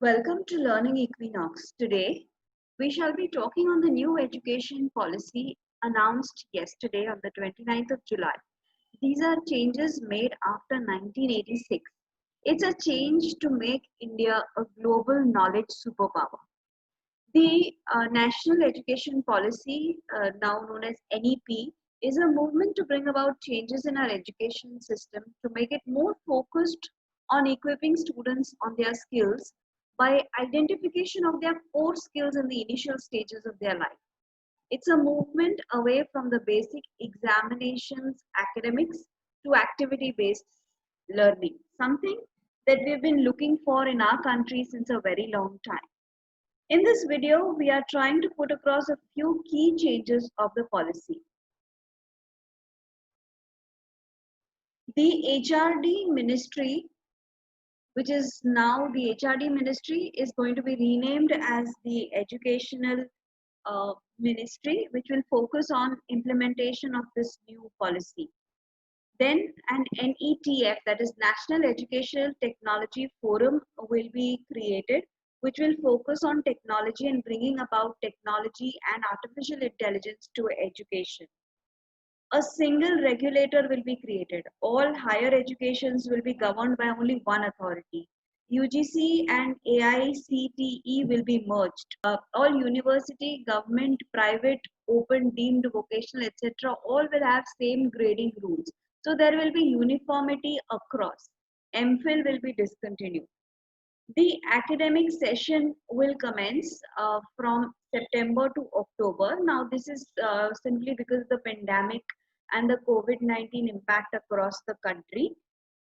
Welcome to Learning Equinox. Today, we shall be talking on the new education policy announced yesterday on the 29th of July. These are changes made after 1986. It's a change to make India a global knowledge superpower. The National Education Policy, now known as NEP, is a movement to bring about changes in our education system to make it more focused on equipping students on their skills by identification of their core skills in the initial stages of their life. It's a movement away from the basic examinations, academics, to activity based learning, something that we've been looking for in our country since a very long time. In this video, we are trying to put across a few key changes of the policy. The HRD ministry, which is now the HRD ministry, is going to be renamed as the Educational Ministry, which will focus on implementation of this new policy. Then an NETF, that is National Educational Technology Forum, will be created, which will focus on technology and bringing about technology and artificial intelligence to education. A single regulator will be created. All higher educations will be governed by only one authority. UGC and AICTE will be merged. All university, government, private, open, deemed, vocational, etc. all will have same grading rules. So there will be uniformity across. MPhil will be discontinued. The academic session will commence from September to October. Now, this is simply because of the pandemic and the COVID-19 impact across the country.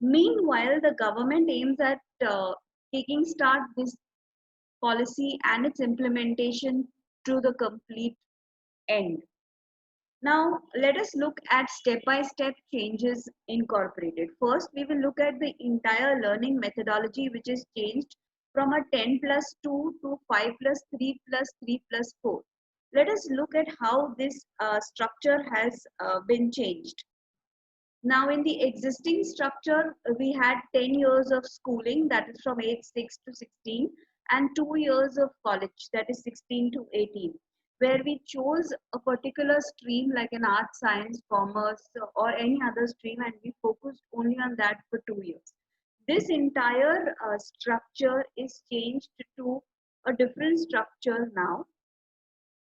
Meanwhile, the government aims at taking start this policy and its implementation to the complete end. Now, let us look at step-by-step changes incorporated. First, we will look at the entire learning methodology, which is changed from a 10 plus 2 to 5 plus 3 plus 3 plus 4. Let us look at how this structure has been changed. Now, in the existing structure, we had 10 years of schooling, that is from age 6 to 16, and 2 years of college, that is 16 to 18, where we chose a particular stream like an art, science, commerce, or any other stream, and we focused only on that for 2 years. This entire structure is changed to a different structure now,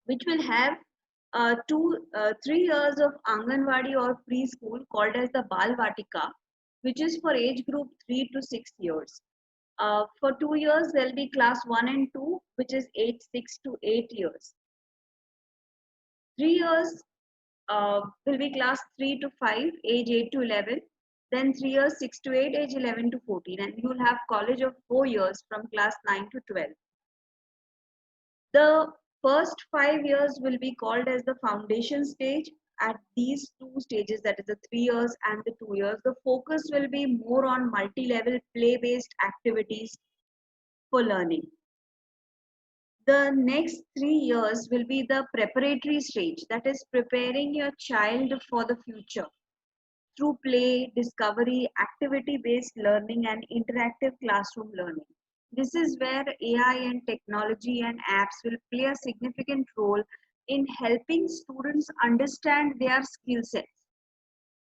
which will have 3 years of Anganwadi or preschool called as the Bal Vatika, which is for age group 3 to 6 years. For 2 years, there will be class 1 and 2, which is age 6 to 8 years. 3 years will be class 3 to 5, age 8 to 11. Then 3 years, 6 to 8, age 11 to 14. And you will have college of 4 years from class 9 to 12. The first 5 years will be called as the foundation stage. At these two stages, that is the 3 years and the 2 years, the focus will be more on multi-level play-based activities for learning. The next 3 years will be the preparatory stage, that is preparing your child for the future through play, discovery, activity-based learning, and interactive classroom learning. This is where AI and technology and apps will play a significant role in helping students understand their skill sets.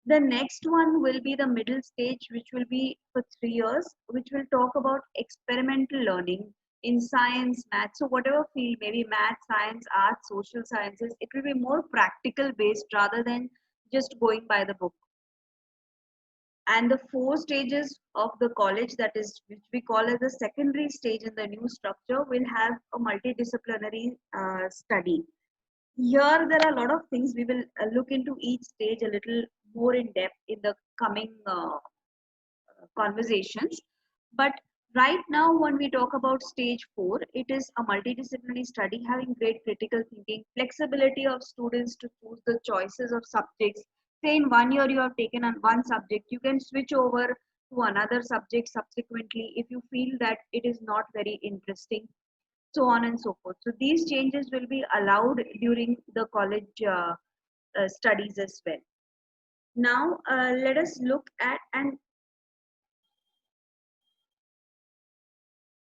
The next one will be the middle stage, which will be for 3 years, which will talk about experimental learning in science, math, so whatever field, maybe math, science, arts, social sciences, it will be more practical based rather than just going by the book. And the 4 stages of the college, that is which we call as the secondary stage in the new structure, will have a multidisciplinary study. Here there are a lot of things. We will look into each stage a little more in depth in the coming conversations, but right now when we talk about stage 4, it is a multidisciplinary study having great critical thinking, flexibility of students to choose the choices of subjects. Say in 1 year you have taken on one subject, you can switch over to another subject subsequently if you feel that it is not very interesting, so on and so forth. So these changes will be allowed during the college studies as well. Now let us look at, and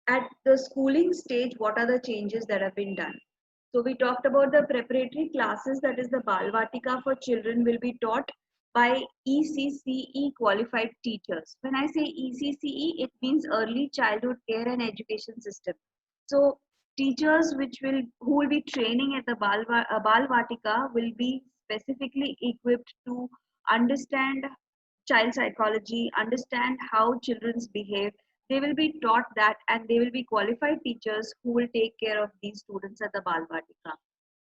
at the schooling stage, what are the changes that have been done? So we talked about the preparatory classes, that is the Balvatika for children will be taught by ECCE qualified teachers. When I say ECCE, it means Early Childhood Care and Education System. So teachers who will be training at the Balvatika will be specifically equipped to understand child psychology, understand how children behave. They will be taught that, and they will be qualified teachers who will take care of these students at the Balvatika.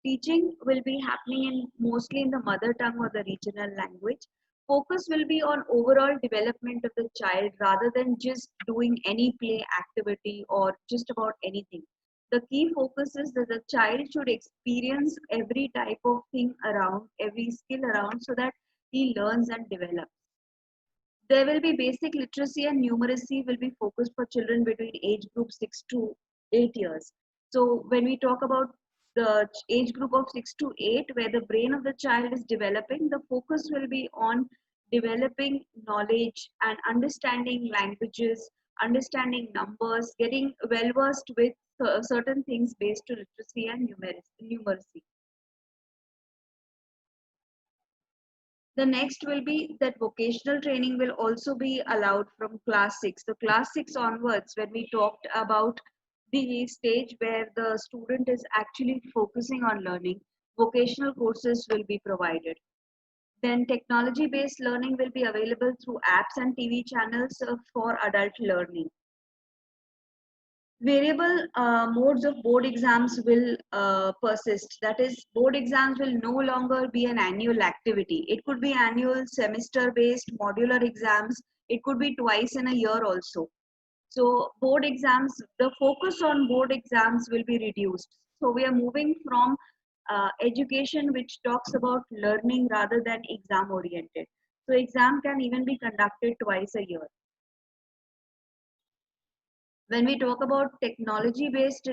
Teaching will be happening in mostly in the mother tongue or the regional language. Focus will be on overall development of the child rather than just doing any play activity or just about anything. The key focus is that the child should experience every type of thing around, every skill around, so that he learns and develops. There will be basic literacy and numeracy will be focused for children between age group 6 to 8 years. So when we talk about the age group of 6 to 8, where the brain of the child is developing, the focus will be on developing knowledge and understanding languages, understanding numbers, getting well versed with certain things based to literacy and numeracy. The next will be that vocational training will also be allowed from class 6. So class 6 onwards, when we talked about the stage where the student is actually focusing on learning, vocational courses will be provided. Then technology based learning will be available through apps and TV channels for adult learning. Variable modes of board exams will persist. That is, board exams will no longer be an annual activity. It could be annual, semester based, modular exams. It could be twice in a year also. So board exams, the focus on board exams will be reduced. So we are moving from education which talks about learning rather than exam oriented. So exam can even be conducted twice a year. When we talk about technology based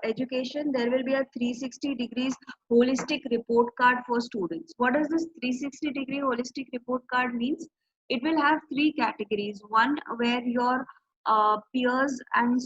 education, there will be a 360 degrees holistic report card for students. What does this 360-degree holistic report card means? It will have three categories. One, where your peers and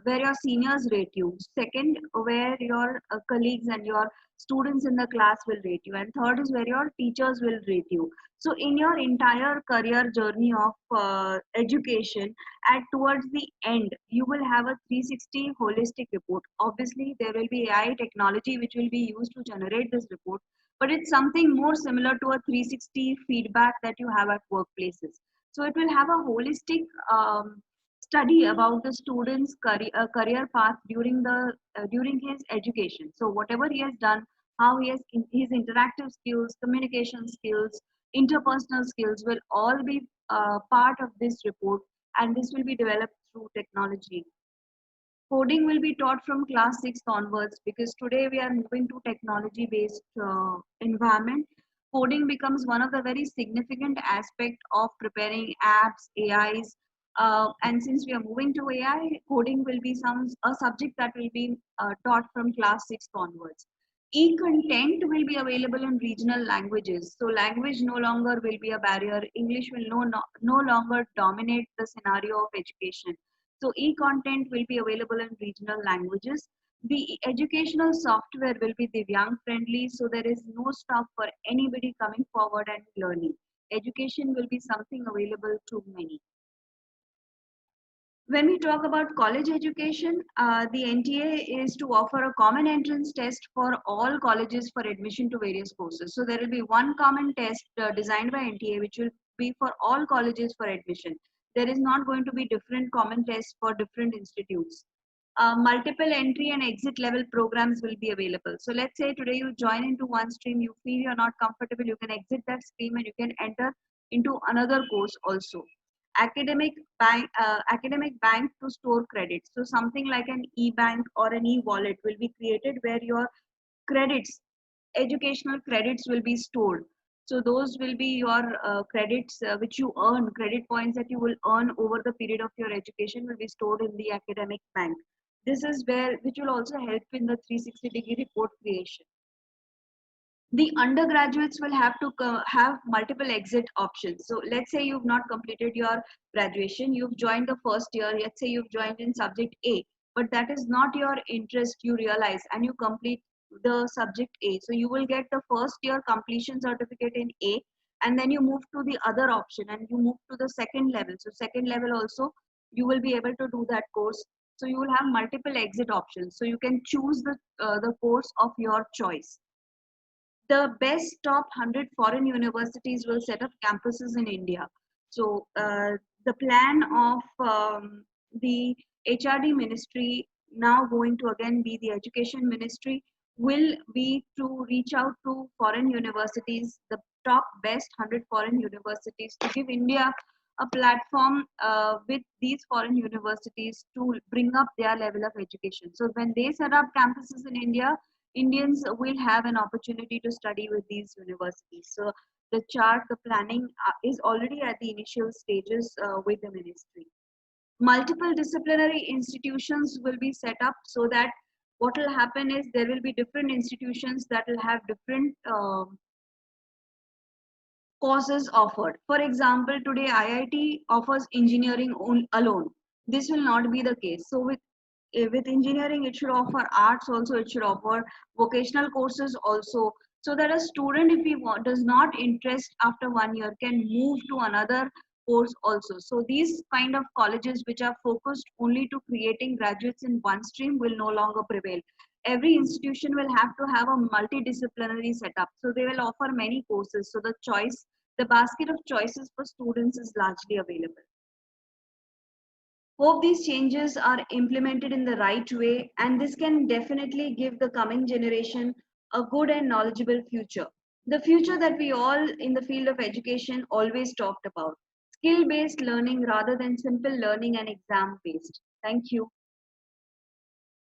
where your seniors rate you. Second, where your colleagues and your students in the class will rate you. And third is where your teachers will rate you. So in your entire career journey of education, at towards the end, you will have a 360 holistic report. Obviously, there will be AI technology which will be used to generate this report, but it's something more similar to a 360 feedback that you have at workplaces. So it will have a holistic study about the student's career path during his education. So whatever he has done, how he has his interactive skills, communication skills, interpersonal skills will all be part of this report, and this will be developed through technology. Coding will be taught from class 6 onwards, because today we are moving to technology based environment. Coding becomes one of the very significant aspect of preparing apps, AIs, and since we are moving to AI, coding will be a subject that will be taught from class 6 onwards. E-content will be available in regional languages. So language no longer will be a barrier. English will no longer dominate the scenario of education. So e-content will be available in regional languages. The educational software will be Divyang friendly, so there is no stop for anybody coming forward and learning. Education will be something available to many. When we talk about college education, the NTA is to offer a common entrance test for all colleges for admission to various courses. So there will be one common test designed by NTA which will be for all colleges for admission. There is not going to be different common tests for different institutes. Multiple entry and exit level programs will be available. So let's say today you join into one stream, you feel you're not comfortable, you can exit that stream and you can enter into another course also. Academic bank to store credits. So something like an e-bank or an e-wallet will be created where your credits, educational credits will be stored. So those will be your credits which you earn, credit points that you will earn over the period of your education will be stored in the academic bank. This is where, which will also help in the 360-degree report creation. The undergraduates will have to have multiple exit options. So let's say you've not completed your graduation, you've joined the first year, let's say you've joined in subject A, but that is not your interest, you realize, and you complete the subject A. So you will get the first year completion certificate in A, and then you move to the other option and you move to the second level. So second level also you will be able to do that course. So you will have multiple exit options. So you can choose the course of your choice. The best top 100 foreign universities will set up campuses in India. So the plan of the HRD ministry, now going to again be the education ministry, will be to reach out to foreign universities, the top best 100 foreign universities, to give India a platform with these foreign universities to bring up their level of education. So when they set up campuses in India, Indians will have an opportunity to study with these universities. So the chart, the planning is already at the initial stages with the ministry. Multiple disciplinary institutions will be set up, so that what will happen is there will be different institutions that will have different courses offered. For example, today IIT offers engineering alone. This will not be the case. So with engineering, it should offer arts also, it should offer vocational courses also, so that a student, if he does not interest after 1 year, can move to another course also. So these kind of colleges which are focused only to creating graduates in one stream will no longer prevail. Every institution will have to have a multidisciplinary setup, so they will offer many courses. So the basket of choices for students is largely available. Hope these changes are implemented in the right way, and this can definitely give the coming generation a good and knowledgeable future. The future that we all in the field of education always talked about. Skill based learning rather than simple learning and exam based. Thank you.